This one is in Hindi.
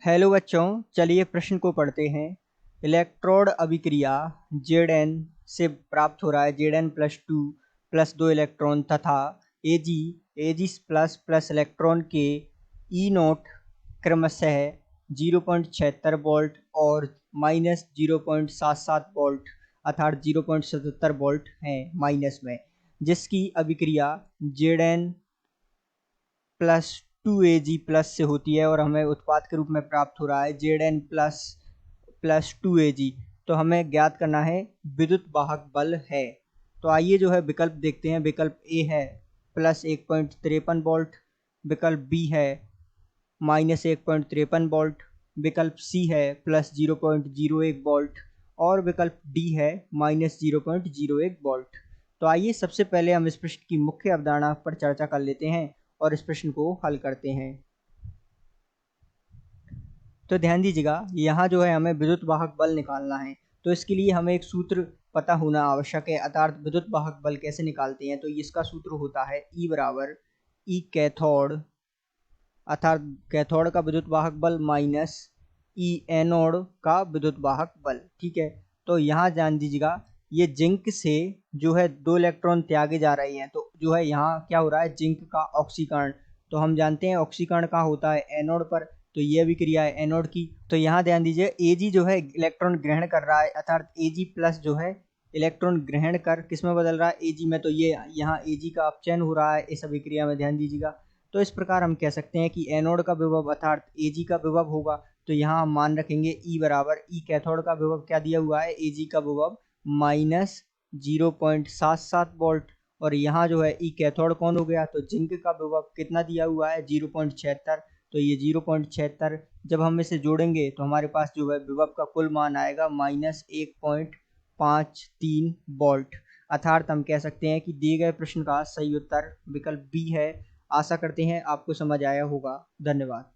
हेलो बच्चों, चलिए प्रश्न को पढ़ते हैं। इलेक्ट्रोड अभिक्रिया Zn से प्राप्त हो रहा है Zn प्लस 2 प्लस 2 इलेक्ट्रॉन तथा Ag प्लस प्लस इलेक्ट्रॉन के ई नोट क्रमशः 0.76 वोल्ट और माइनस 0.77 वोल्ट अर्थात 0.77 वोल्ट हैं माइनस में, जिसकी अभिक्रिया Zn प्लस 2Ag प्लस से होती है और हमें उत्पाद के रूप में प्राप्त हो रहा है Zn प्लस प्लस 2Ag। तो हमें ज्ञात करना है विद्युत वाहक बल है। तो आइए जो है विकल्प देखते हैं। विकल्प ए है प्लस 1.53 वोल्ट, विकल्प बी है माइनस 1.53 वोल्ट, विकल्प सी है प्लस 0.01 वोल्ट और विकल्प डी है माइनस 0.01 वोल्ट। तो आइए सबसे पहले हम इस प्रश्न की मुख्य अवधारणा पर चर्चा कर लेते हैं और इस प्रश्न को हल करते हैं। तो ध्यान दीजिएगा, यहाँ जो है हमें विद्युत वाहक बल निकालना है। तो इसके लिए हमें एक सूत्र पता होना आवश्यक है, अर्थात विद्युत वाहक बल कैसे निकालते हैं। तो इसका सूत्र होता है E बराबर ई कैथोड, अर्थात कैथोड का विद्युत वाहक बल माइनस ई एनोड का विद्युत वाहक बल। ठीक है, तो यहाँ ध्यान दीजिएगा, ये जिंक से जो है 2 इलेक्ट्रॉन त्यागे जा रहे हैं। तो जो है यहाँ क्या हो रहा है, जिंक का ऑक्सीकरण। तो हम जानते हैं ऑक्सीकरण कहाँ होता है, एनोड पर। तो ये भी क्रिया है एनोड की। तो यहाँ ध्यान दीजिए, Ag जो है इलेक्ट्रॉन ग्रहण कर रहा है, अर्थात Ag प्लस जो है इलेक्ट्रॉन ग्रहण कर किस में बदल रहा है, Ag में। तो ये यहाँ Ag का अपचयन हो रहा है इस अभिक्रिया में, ध्यान दीजिएगा। तो इस प्रकार हम कह सकते हैं कि एनोड का विभव अर्थात Ag का विभव होगा। तो यहाँ हम मान रखेंगे E बराबर ई कैथोड का विभव क्या दिया हुआ है, Ag का विभव माइनस 0.77 वोल्ट और यहाँ जो है ई कैथोड कौन हो गया, तो जिंक का विभव कितना दिया हुआ है 0.76। तो ये 0.76 जब हम इसे जोड़ेंगे तो हमारे पास जो है विभव का कुल मान आएगा माइनस 1.53 वोल्ट। अर्थात हम कह सकते हैं कि दिए गए प्रश्न का सही उत्तर विकल्प बी है। आशा करते हैं आपको समझ आया होगा। धन्यवाद।